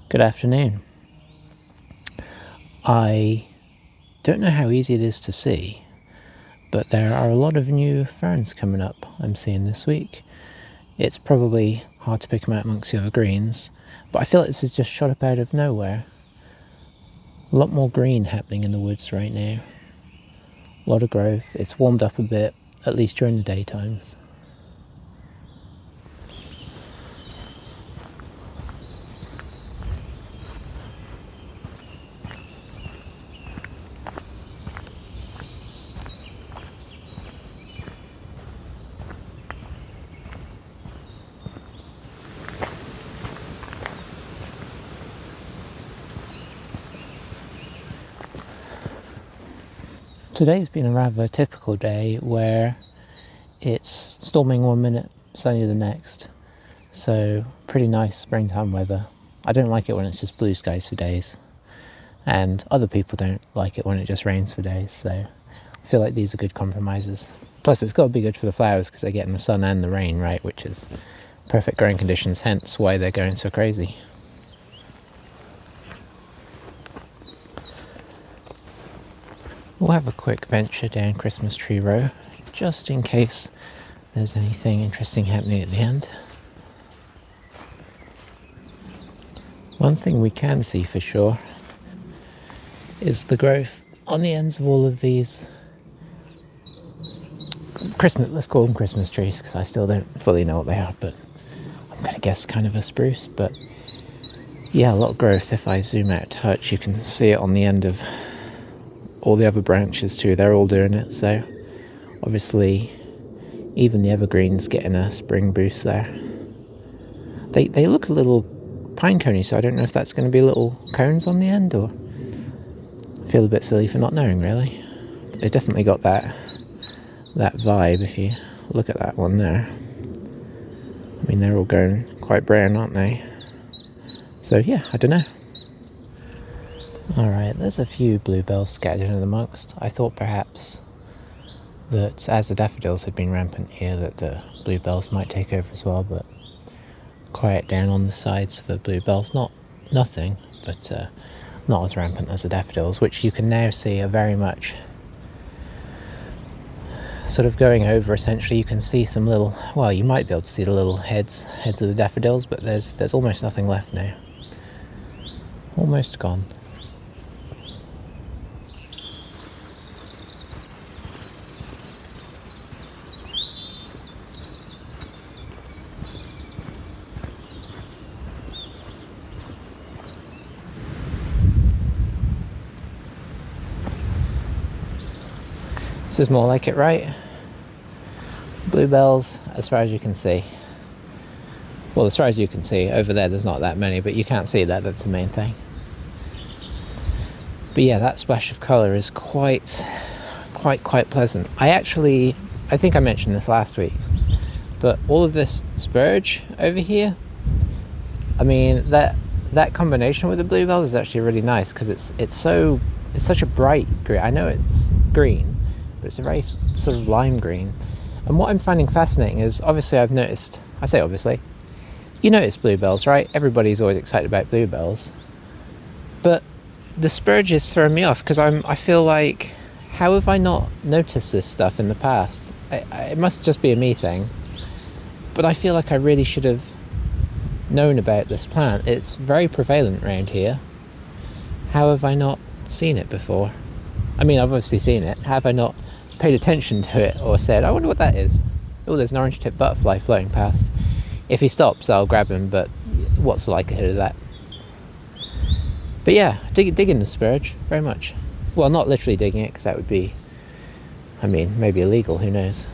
Good afternoon. I don't know how easy it is to see, but there are a lot of new ferns coming up I'm seeing this week. It's probably hard to pick them out amongst the other greens, but I feel like this is just shot up out of nowhere. A lot more green happening in the woods right now. A lot of growth. It's warmed up a bit, at least during the daytimes. Today's been a rather typical day where it's storming one minute, sunny the next. So pretty nice springtime weather. I don't like it when it's just blue skies for days, and other people don't like it when it just rains for days, so I feel like these are good compromises. Plus it's got to be good for the flowers because they're getting the sun and the rain, right, which is perfect growing conditions, hence why they're going so crazy. We'll have a quick venture down Christmas Tree Row, just in case there's anything interesting happening at the end. One thing we can see for sure is the growth on the ends of all of these let's call them Christmas trees, because I still don't fully know what they are, but I'm going to guess kind of a spruce. But yeah, a lot of growth. If I zoom out a touch, you can see it on the end of all the other branches too. They're all doing it, so obviously even the evergreens getting a spring boost there. They look a little pine coney, so I don't know if that's going to be little cones on the end, or I feel a bit silly for not knowing really. But they definitely got that vibe if you look at that one there. I mean, they're all going quite brown, aren't they? So yeah, I don't know. Alright, there's a few bluebells scattered in amongst. I thought perhaps that as the daffodils had been rampant here, that the bluebells might take over as well, but quiet down on the sides for bluebells. Nothing, but not as rampant as the daffodils, which you can now see are very much sort of going over. Essentially, you can see some little, well, you might be able to see the little heads of the daffodils, but there's almost nothing left now. Almost gone. This is more like it, right? Bluebells, as far as you can see. Well, as far as you can see, over there there's not that many, but you can't see that, that's the main thing. But yeah, that splash of colour is quite pleasant. I think I mentioned this last week, but all of this spurge over here, I mean, that combination with the bluebell is actually really nice, because it's such a bright green. I know it's green, but it's a very sort of lime green. And what I'm finding fascinating is, obviously I've noticed, I say obviously, you notice bluebells, right? Everybody's always excited about bluebells. But the spurge is throwing me off, because I feel like, how have I not noticed this stuff in the past? It must just be a me thing, but I feel like I really should have known about this plant. It's very prevalent around here. How have I not seen it before? I mean, I've obviously seen it. Have I not paid attention to it, or said, I wonder what that is? Oh, there's an orange-tipped butterfly floating past. If he stops, I'll grab him, but what's the likelihood of that? But yeah, digging the spurge, very much. Well, not literally digging it, because that would be, I mean, maybe illegal, who knows?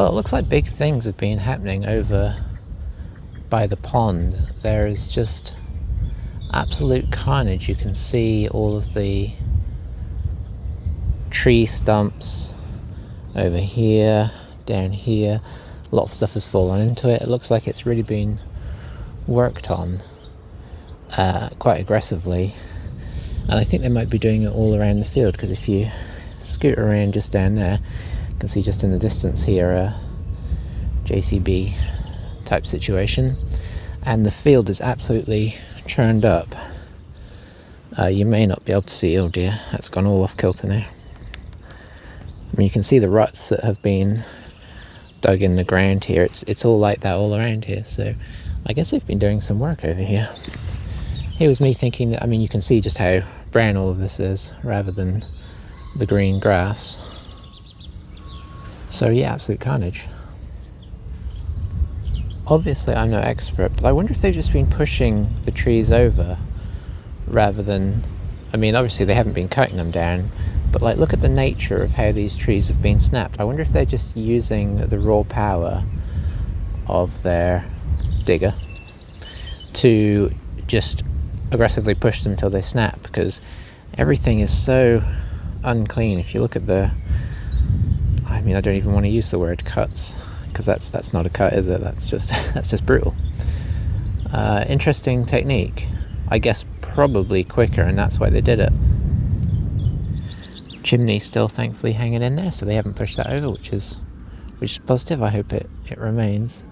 Well, it looks like big things have been happening over by the pond. There is just absolute carnage. You can see all of the tree stumps over here, down here. A lot of stuff has fallen into it. It looks like it's really been worked on quite aggressively, and I think they might be doing it all around the field, because if you scoot around just down there, you can see just in the distance here a JCB type situation, and the field is absolutely churned up. You may not be able to see, oh dear, that's gone all off kilter now. I mean, you can see the ruts that have been dug in the ground here. It's all like that all around here, so I guess they've been doing some work over here. It was me thinking that, I mean, you can see just how brown all of this is rather than the green grass. So yeah, absolute carnage. Obviously I'm no expert, but I wonder if they've just been pushing the trees over rather than, I mean, obviously they haven't been cutting them down, but like, look at the nature of how these trees have been snapped. I wonder if they're just using the raw power of their digger to just aggressively push them till they snap, because everything is so unclean. If you look at the, I mean, I don't even want to use the word cuts, because that's not a cut, is it? That's just brutal. Interesting technique. I guess probably quicker, and that's why they did it. Chimney still thankfully hanging in there, so they haven't pushed that over, which is positive. I hope it remains.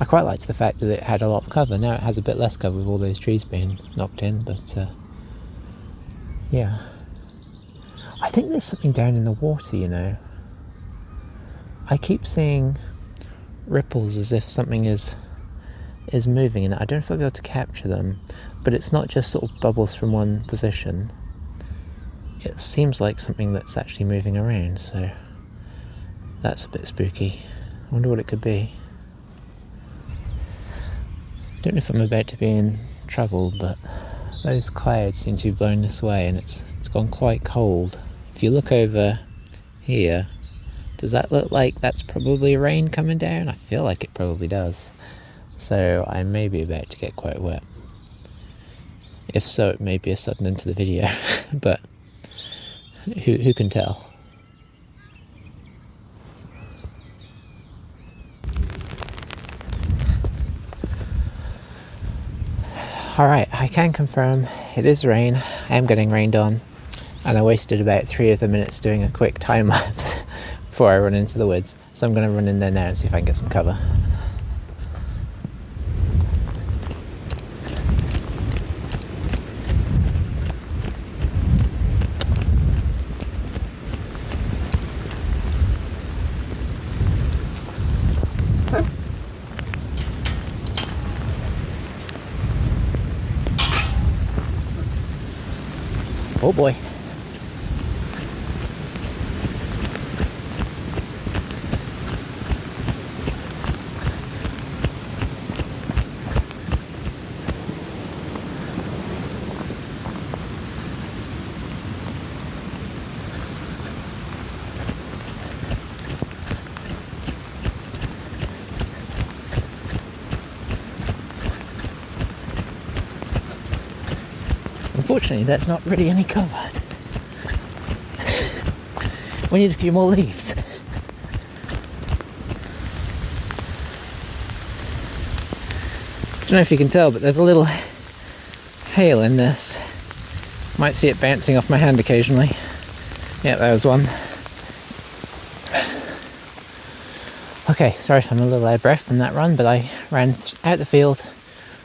I quite liked the fact that it had a lot of cover. Now it has a bit less cover with all those trees being knocked in, but yeah. I think there's something down in the water, you know. I keep seeing ripples as if something is moving in it. I don't know if I'll be able to capture them, but it's not just sort of bubbles from one position. It seems like something that's actually moving around, so that's a bit spooky. I wonder what it could be. Don't know if I'm about to be in trouble, but those clouds seem to be blowing this way, and it's gone quite cold. If you look over here, does that look like that's probably rain coming down? I feel like it probably does. So I may be about to get quite wet. If so, it may be a sudden end to the video, but who can tell? Alright, I can confirm it is rain. I am getting rained on, and I wasted about 3 of the minutes doing a quick time lapse before I run into the woods. So I'm going to run in there now and see if I can get some cover. Oh boy. Unfortunately, that's not really any cover. We need a few more leaves. Don't know if you can tell, but there's a little hail in this. Might see it bouncing off my hand occasionally. Yeah, there was one. Okay, sorry if I'm a little out of breath from that run, but I ran out the field,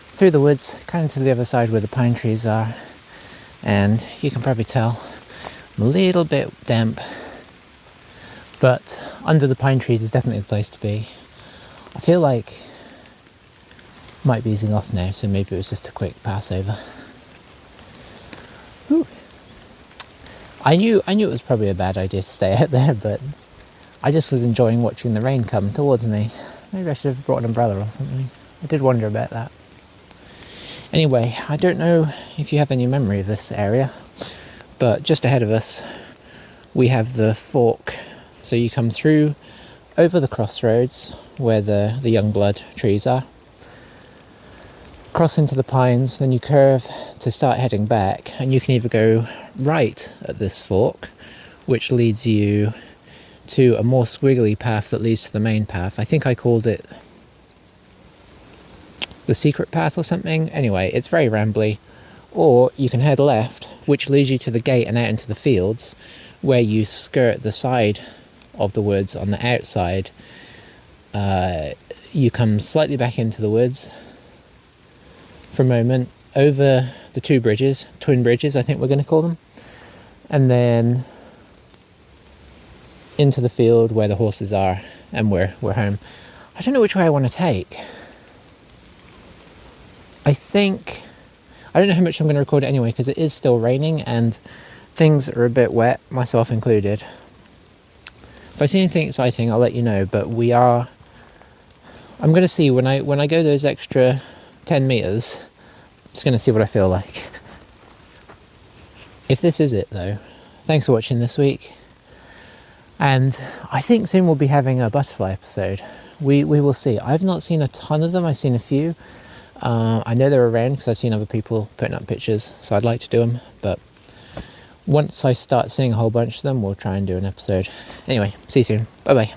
through the woods, kind of to the other side where the pine trees are, and you can probably tell I'm a little bit damp, but under the pine trees is definitely the place to be. I feel like it might be easing off now, so maybe it was just a quick Passover. Whew. I knew it was probably a bad idea to stay out there, but I just was enjoying watching the rain come towards me. Maybe I should have brought an umbrella or something. I did wonder about that. Anyway, I don't know if you have any memory of this area, but just ahead of us we have the fork. So you come through over the crossroads where the young blood trees are, cross into the pines, then you curve to start heading back, and you can either go right at this fork, which leads you to a more squiggly path that leads to the main path. I think I called it the secret path or something. Anyway, it's very rambly. Or you can head left, which leads you to the gate and out into the fields, where you skirt the side of the woods on the outside. You come slightly back into the woods for a moment, over the two bridges, twin bridges I think we're going to call them, and then into the field where the horses are, and we're home. I don't know which way I want to take. I don't know how much I'm going to record it anyway, because it is still raining and things are a bit wet, myself included. If I see anything exciting, I'll let you know, but I'm going to see when I go those extra 10 meters, I'm just going to see what I feel like. If this is it though, thanks for watching this week. And I think soon we'll be having a butterfly episode. We will see. I've not seen a ton of them. I've seen a few. I know they're around because I've seen other people putting up pictures, so I'd like to do them, but once I start seeing a whole bunch of them, we'll try and do an episode. Anyway, see you soon. Bye bye.